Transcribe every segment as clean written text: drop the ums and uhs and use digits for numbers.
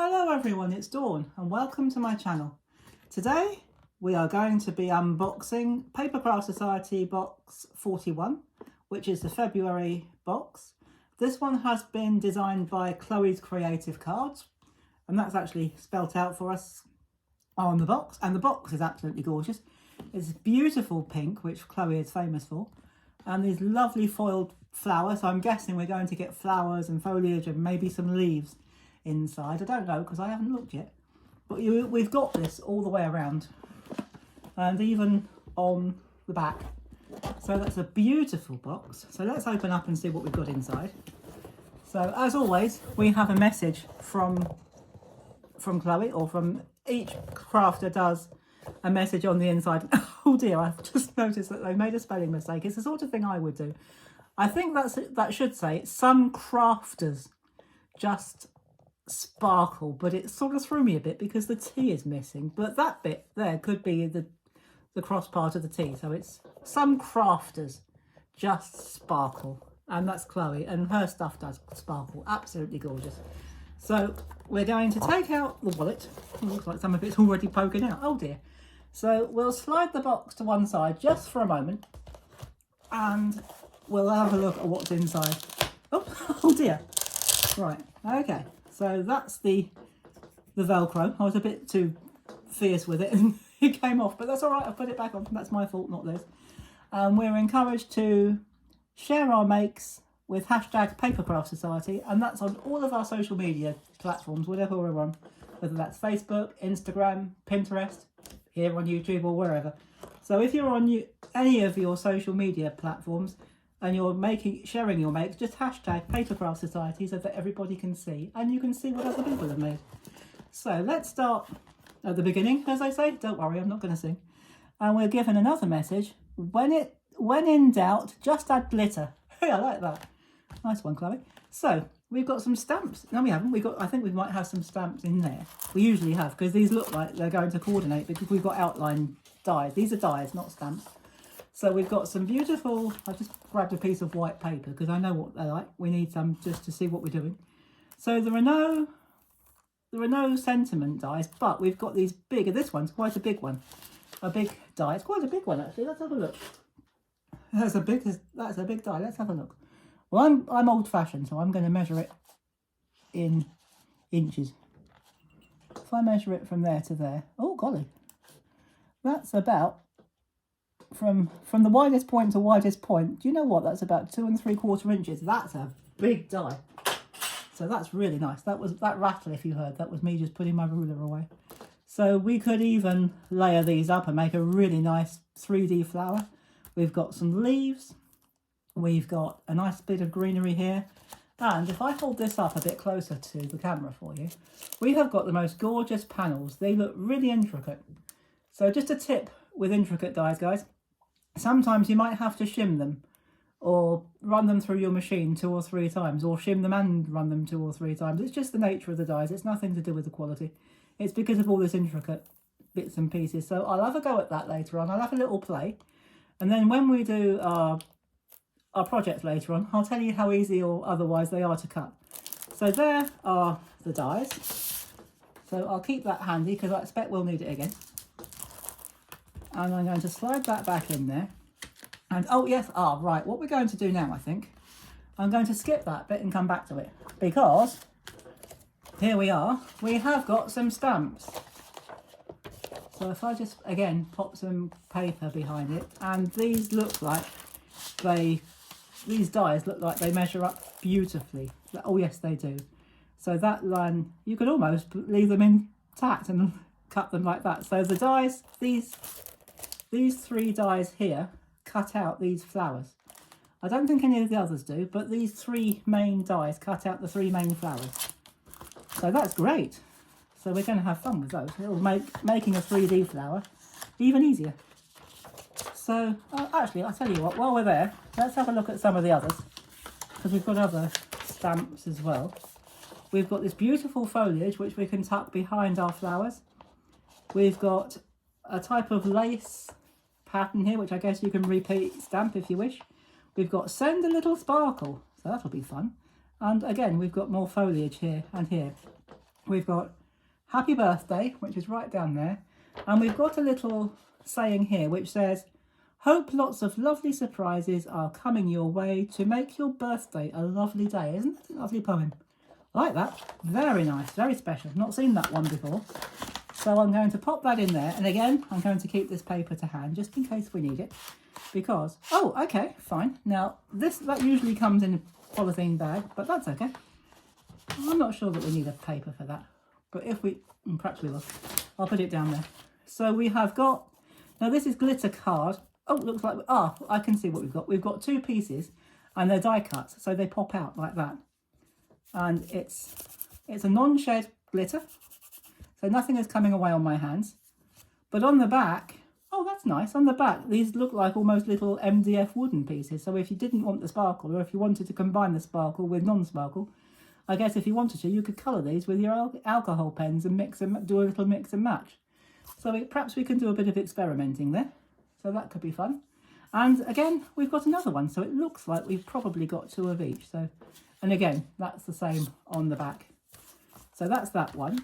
Hello everyone, it's Dawn and welcome to my channel. Today we are going to be unboxing Papercraft Society box 41, which is the February box. This one has been designed by Chloe's Creative Cards, and that's actually spelt out for us on the box, and the box is absolutely gorgeous. It's beautiful pink, which Chloe is famous for, and these lovely foiled flowers. So I'm guessing we're going to get flowers and foliage and maybe some leaves inside. I don't know because I haven't looked yet, but we've got this all the way around and even on the back. So that's a beautiful box. So let's open up and see what we've got inside. So as always, we have a message from Chloe, or from each crafter does a message on the inside. Oh dear, I've just noticed that they made a spelling mistake. It's the sort of thing I would do. I think that should say some crafters just sparkle, but it sort of threw me a bit because the T is missing, but that bit there could be the cross part of the T. So it's some crafters just sparkle, and that's Chloe, and her stuff does sparkle. Absolutely gorgeous. So we're going to take out the wallet. It looks like some of it's already poking out. Oh dear. So we'll slide the box to one side just for a moment and we'll have a look at what's inside. Oh dear. Right, okay. So that's the Velcro. I was a bit too fierce with it and it came off, but that's all right. I've put it back on. That's my fault, not theirs. We're encouraged to share our makes with hashtag Papercraft Society, and that's on all of our social media platforms, whatever we're on, whether that's Facebook, Instagram, Pinterest, here on YouTube or wherever. So if you're on any of your social media platforms and you're sharing your makes, just hashtag Papercraft Society so that everybody can see, and you can see what other people have made. So let's start at the beginning, as I say. Don't worry, I'm not going to sing. And we're given another message. When in doubt, just add glitter. Hey, I like that. Nice one, Chloe. So we've got some stamps. No, we haven't. I think we might have some stamps in there. We usually have, because these look like they're going to coordinate because we've got outline dies. These are dies, not stamps. So we've got some beautiful, I just grabbed a piece of white paper because I know what they're like. We need some just to see what we're doing. So there are no sentiment dies, but we've got these big, and this one's quite a big one. A big die. It's quite a big one actually. Let's have a look. That's a big die. Let's have a look. Well, I'm old-fashioned, so I'm going to measure it in inches. If I measure it from there to there, oh golly, that's about from the widest point to widest point. Do you know what? That's about 2 3/4 inches. That's a big die. So that's really nice. That rattle, if you heard, that was me just putting my ruler away. So we could even layer these up and make a really nice 3D flower. We've got some leaves. We've got a nice bit of greenery here. And if I hold this up a bit closer to the camera for you, we have got the most gorgeous panels. They look really intricate. So just a tip with intricate dies, guys. Sometimes you might have to shim them or run them through your machine 2 or 3 times, or shim them and run them 2 or 3 times. It's just the nature of the dies. It's nothing to do with the quality. It's because of all this intricate bits and pieces. So I'll have a go at that later on. I'll have a little play. And then when we do our project later on, I'll tell you how easy or otherwise they are to cut. So there are the dies. So I'll keep that handy because I expect we'll need it again. And I'm going to slide that back in there. And oh yes, right, what we're going to do now, I think, I'm going to skip that bit and come back to it, because here we are, we have got some stamps. So if I just again pop some paper behind it, and these look like these dies look like they measure up beautifully. Oh yes, they do. So that line, you could almost leave them intact and cut them like that. So the dies, these 3 dies here cut out these flowers. I don't think any of the others do, but these 3 main dies cut out the 3 main flowers. So that's great. So we're going to have fun with those. It'll make making a 3D flower even easier. So actually, I'll tell you what, while we're there, let's have a look at some of the others, because we've got other stamps as well. We've got this beautiful foliage which we can tuck behind our flowers. We've got a type of lace pattern here, which I guess you can repeat stamp if you wish. We've got send a little sparkle, so that'll be fun. And again, we've got more foliage here and here. we've got happy birthday, which is right down there. And we've got a little saying here which says, hope lots of lovely surprises are coming your way to make your birthday a lovely day. Isn't that a lovely poem? I like that. Very nice, very special. Not seen that one before. So I'm going to pop that in there. And again, I'm going to keep this paper to hand just in case we need it. Because, oh, okay, fine. Now, that usually comes in a polythene bag, but that's okay. I'm not sure that we need a paper for that. But if we, perhaps we will. I'll put it down there. So we have got, now this is glitter card. Oh, looks like, I can see what we've got. We've got 2 pieces and they're die cuts, so they pop out like that. And it's a non-shed glitter, so nothing is coming away on my hands. But on the back, oh, that's nice. On the back, these look like almost little MDF wooden pieces. So if you didn't want the sparkle, or if you wanted to combine the sparkle with non-sparkle, I guess if you wanted to, you could colour these with your alcohol pens and do a little mix and match. So perhaps we can do a bit of experimenting there. So that could be fun. And again, we've got another one. So it looks like we've probably got 2 of each. So, and again, that's the same on the back. So that's that one.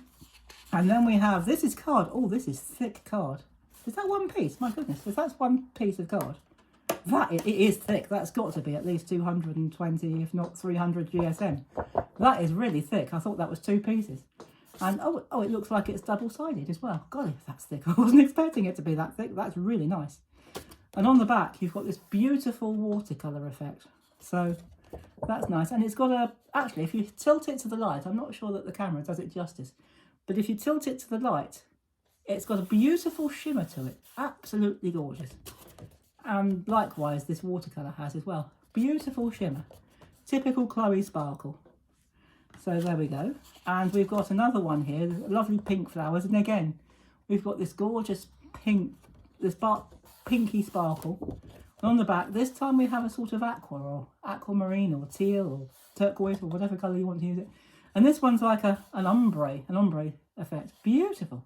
And then we have, this is card. Oh, this is thick card. Is that one piece? My goodness, if that's one piece of card, it is thick. That's got to be at least 220, if not 300 GSM. That is really thick. I thought that was 2 pieces. And oh, it looks like it's double-sided as well. God, if that's thick. I wasn't expecting it to be that thick. That's really nice. And on the back, you've got this beautiful watercolour effect. So that's nice. And it's got a, actually, if you tilt it to the light, I'm not sure that the camera does it justice, but if you tilt it to the light, it's got a beautiful shimmer to it. Absolutely gorgeous. And likewise, this watercolour has as well. Beautiful shimmer. Typical Chloe sparkle. So there we go. And we've got another one here, lovely pink flowers. And again, we've got this gorgeous pink, pinky sparkle. And on the back, this time we have a sort of aqua or aquamarine or teal or turquoise or whatever colour you want to use it. And this one's like an ombre effect. Beautiful.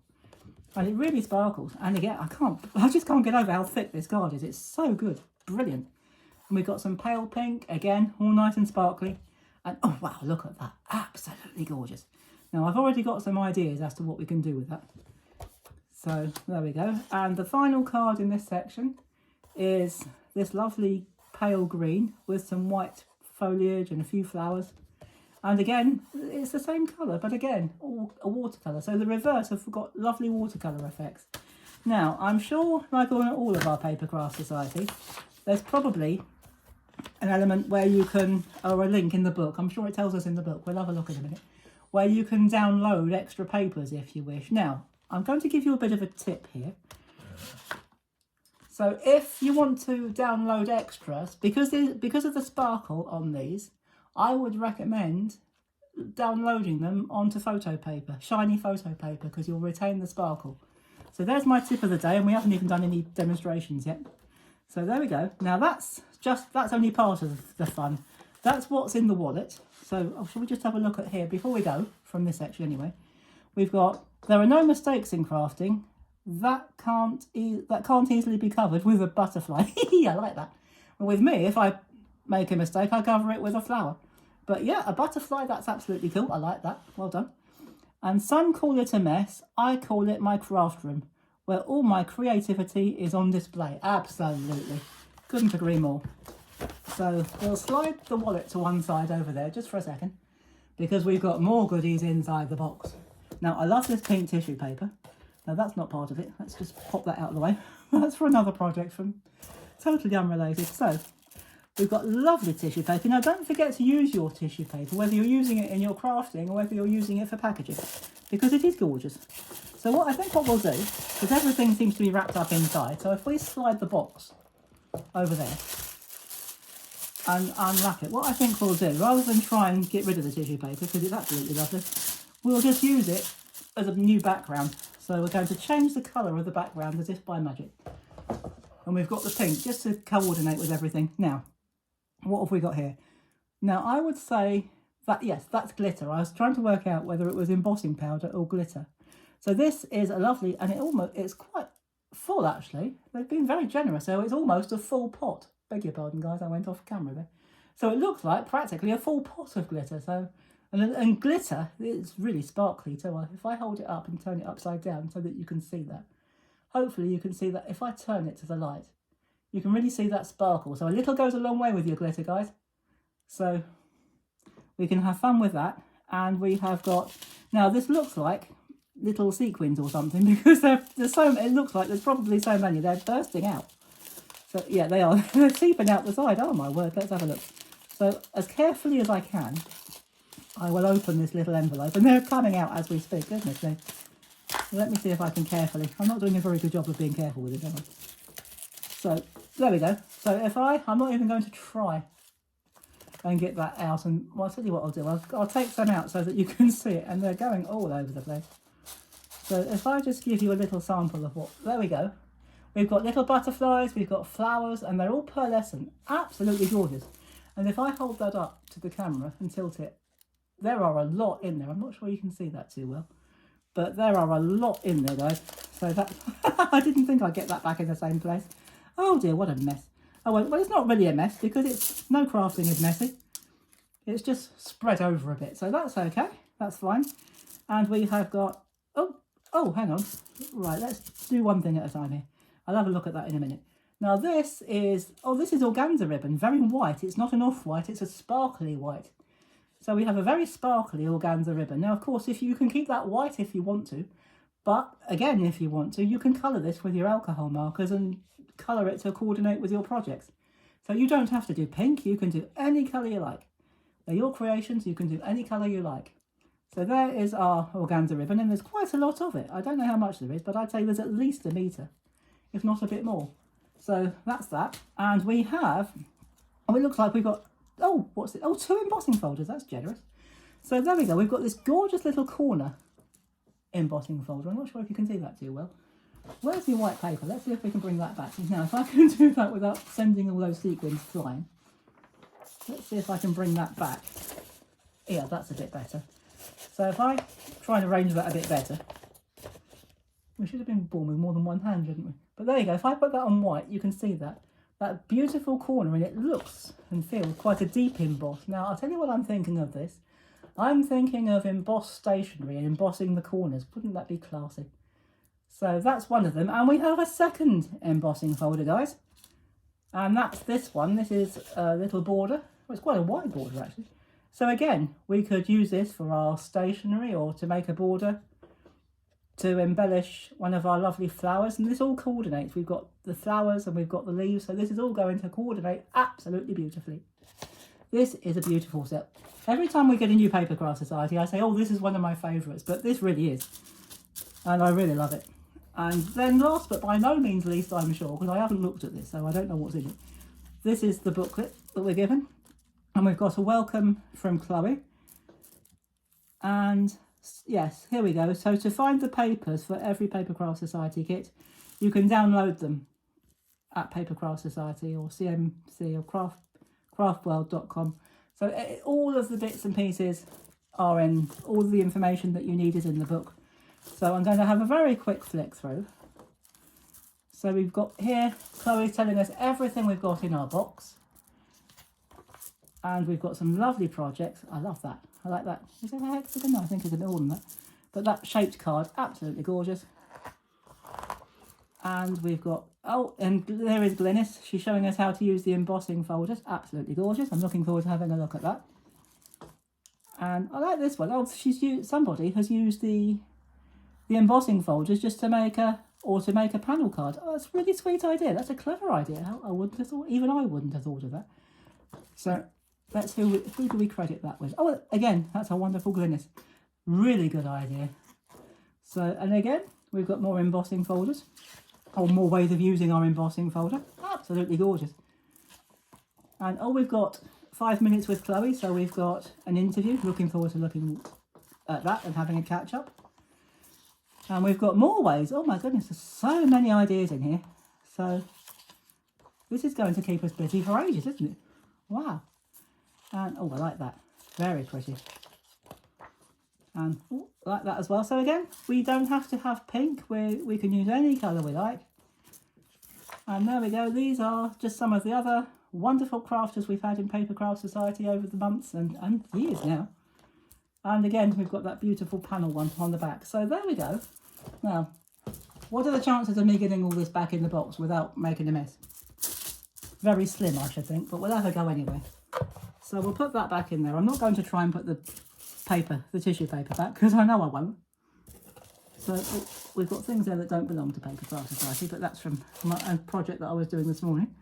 And it really sparkles. And again, I just can't get over how thick this card is. It's so good. Brilliant. And we've got some pale pink, again, all nice and sparkly. And oh wow, look at that. Absolutely gorgeous. Now I've already got some ideas as to what we can do with that. So there we go. And the final card in this section is this lovely pale green with some white foliage and a few flowers. And again, it's the same colour, but again, a watercolour. So the reverse have got lovely watercolour effects. Now, I'm sure, like on all of our Papercraft Society, there's probably an element where you can, or a link in the book, I'm sure it tells us in the book, we'll have a look in a minute, where you can download extra papers if you wish. Now, I'm going to give you a bit of a tip here. So if you want to download extras, because of the sparkle on these, I would recommend downloading them onto photo paper, shiny photo paper, because you'll retain the sparkle. So there's my tip of the day, and we haven't even done any demonstrations yet. So there we go. Now that's only part of the fun. That's what's in the wallet. So shall we just have a look at here before we go from this section anyway? We've got, there are no mistakes in crafting. That can't easily be covered with a butterfly. I like that. Well, with me, if I make a mistake, I cover it with a flower. But yeah, a butterfly, that's absolutely cool. I like that. Well done. And some call it a mess. I call it my craft room, where all my creativity is on display. Absolutely. Couldn't agree more. So we'll slide the wallet to one side over there just for a second, because we've got more goodies inside the box. Now, I love this pink tissue paper. Now, that's not part of it. Let's just pop that out of the way. That's for another project from totally unrelated. So we've got lovely tissue paper. Now, don't forget to use your tissue paper, whether you're using it in your crafting or whether you're using it for packaging, because it is gorgeous. So what we'll do, because everything seems to be wrapped up inside, so if we slide the box over there and unwrap it, what I think we'll do, rather than try and get rid of the tissue paper, because it's absolutely lovely, we'll just use it as a new background. So we're going to change the colour of the background as if by magic. And we've got the pink just to coordinate with everything. Now, what have we got here? Now, I would say that, yes, that's glitter. I was trying to work out whether it was embossing powder or glitter. So this is a lovely, and it's quite full actually. They've been very generous, so it's almost a full pot. Beg your pardon, guys, I went off camera there. So it looks like practically a full pot of glitter. So And glitter, it's really sparkly too. If I hold it up and turn it upside down so that you can see that. Hopefully you can see that if I turn it to the light, you can really see that sparkle. So a little goes a long way with your glitter, guys. So we can have fun with that. And we have got, now this looks like little sequins or something because there's so, it looks like there's probably so many, they're bursting out. So yeah, they are, they're seeping out the side. Oh my word, let's have a look. So as carefully as I can, I will open this little envelope, and they're coming out as we speak, goodness me. Let me see if I can carefully, I'm not doing a very good job of being careful with it, am I? So there we go. So if I'm not even going to try and get that out, and well, I'll tell you what I'll do, I'll take some out so that you can see it, and they're going all over the place. So if I just give you a little sample of what, there we go. We've got little butterflies, we've got flowers, and they're all pearlescent, absolutely gorgeous. And if I hold that up to the camera and tilt it, there are a lot in there. I'm not sure you can see that too well, but there are a lot in there, guys. So that, I didn't think I'd get that back in the same place. Oh dear, what a mess. Oh, well, it's not really a mess because it's, no crafting is messy. It's just spread over a bit. So that's okay. That's fine. And we have got, oh, hang on. Right, let's do one thing at a time here. I'll have a look at that in a minute. Now this is organza ribbon, very white. It's not an off-white, it's a sparkly white. So we have a very sparkly organza ribbon. Now, of course, if you can keep that white if you want to, but again, if you want to, you can colour this with your alcohol markers and colour it to coordinate with your projects. So you don't have to do pink, you can do any colour you like. They're your creations, you can do any colour you like. So there is our organza ribbon, and there's quite a lot of it. I don't know how much there is, but I'd say there's at least 1 metre, if not a bit more. So that's that. And we have, oh, it looks like we've got, oh, what's it? Oh, 2 embossing folders, that's generous. So there we go, we've got this gorgeous little corner embossing folder. I'm not sure if you can see that too well. Where's the white paper? Let's see if we can bring that back. Now, if I can do that without sending all those sequins flying. Let's see if I can bring that back. Yeah, that's a bit better. So if I try and arrange that a bit better, we should have been born with more than one hand, shouldn't we? But there you go. If I put that on white, you can see that beautiful corner, and it looks and feels quite a deep emboss. Now, I'll tell you what I'm thinking of this. I'm thinking of embossed stationery and embossing the corners. Wouldn't that be classy? So that's one of them. And we have a second embossing folder, guys. And that's this one. This is a little border. Well, it's quite a wide border, actually. So again, we could use this for our stationery or to make a border to embellish one of our lovely flowers. And this all coordinates. We've got the flowers and we've got the leaves. So this is all going to coordinate absolutely beautifully. This is a beautiful set. Every time we get a new Papercraft Society, I say, oh, this is one of my favourites. But this really is. And I really love it. And then last but by no means least, I'm sure, because I haven't looked at this, so I don't know what's in it. This is the booklet that we're given. And we've got a welcome from Chloe. And yes, here we go. So to find the papers for every Papercraft Society kit, you can download them at Papercraft Society or CMC or craftworld.com. So all of the bits and pieces are in, all the information that you need is in the book. So I'm going to have a very quick flick through. So we've got here, Chloe's telling us everything we've got in our box. And we've got some lovely projects. I love that. I like that. Is it a hexagon? No, I think it's a bit more than that. But that shaped card, absolutely gorgeous. And we've got, oh, and there is Glynis. She's showing us how to use the embossing folders. Absolutely gorgeous. I'm looking forward to having a look at that. And I like this one. Oh, somebody has used the embossing folders just to make a panel card. Oh, that's a really sweet idea. That's a clever idea. I wouldn't have thought, even I wouldn't have thought of that. So let's who do we credit that with? Oh, again, that's a wonderful Glynis. Really good idea. So, and again, we've got more embossing folders, or more ways of using our embossing folder. Absolutely gorgeous. And oh, we've got 5 minutes with Chloe, so we've got an interview. Looking forward to looking at that and having a catch up. And we've got more ways. Oh my goodness, there's so many ideas in here. So this is going to keep us busy for ages, isn't it? Wow. And oh, I like that. Very pretty. And oh, I like that as well. So again, we don't have to have pink. We can use any colour we like. And there we go. These are just some of the other wonderful crafters we've had in Papercraft Society over the months and years now. And again, we've got that beautiful panel one on the back. So there we go. Now, what are the chances of me getting all this back in the box without making a mess? Very slim, I should think, but we'll have a go anyway. So we'll put that back in there. I'm not going to try and put the tissue paper back, because I know I won't. So we've got things there that don't belong to Papercraft Society, but that's from a project that I was doing this morning.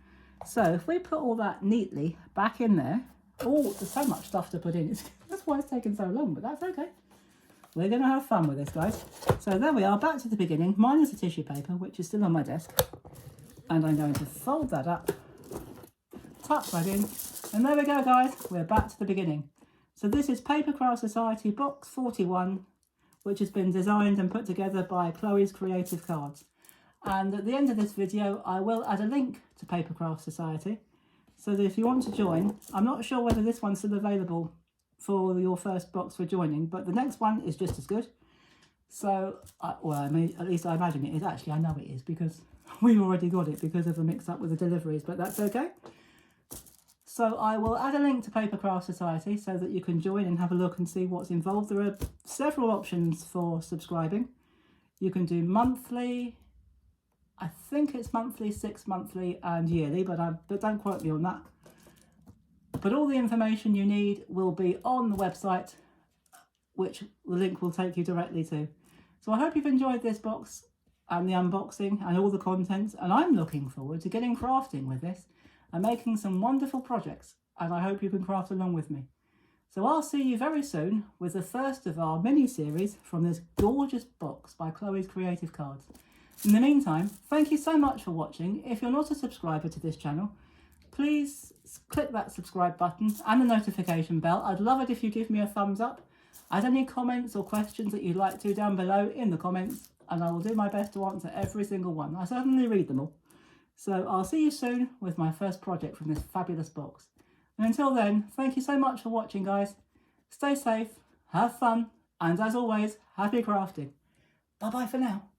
So if we put all that neatly back in there, oh, there's so much stuff to put in. That's why it's taken so long, but that's okay. We're going to have fun with this, guys. So there we are, back to the beginning. Mine is the tissue paper, which is still on my desk. And I'm going to fold that up, tuck that in, and there we go, guys. We're back to the beginning. So this is Papercraft Society Box 41, which has been designed and put together by Chloe's Creative Cards. And at the end of this video, I will add a link to Papercraft Society, so that if you want to join, I'm not sure whether this one's still available for your first box for joining, but the next one is just as good. So, well, I mean, at least I imagine it is. Actually, I know it is, because we already got it because of the mix-up with the deliveries, but that's okay. So I will add a link to Papercraft Society so that you can join and have a look and see what's involved. There are several options for subscribing. You can do monthly, I think it's monthly, 6 monthly and yearly, but don't quote me on that. But all the information you need will be on the website, which the link will take you directly to. So I hope you've enjoyed this box and the unboxing and all the contents, and I'm looking forward to getting crafting with this and making some wonderful projects, and I hope you can craft along with me. So I'll see you very soon with the first of our mini-series from this gorgeous box by Chloe's Creative Cards. In the meantime, thank you so much for watching. If you're not a subscriber to this channel, please click that subscribe button and the notification bell. I'd love it if you give me a thumbs up. Add any comments or questions that you'd like to down below in the comments, and I will do my best to answer every single one. I certainly read them all. So I'll see you soon with my first project from this fabulous box. And until then, thank you so much for watching, guys. Stay safe, have fun, and as always, happy crafting. Bye-bye for now.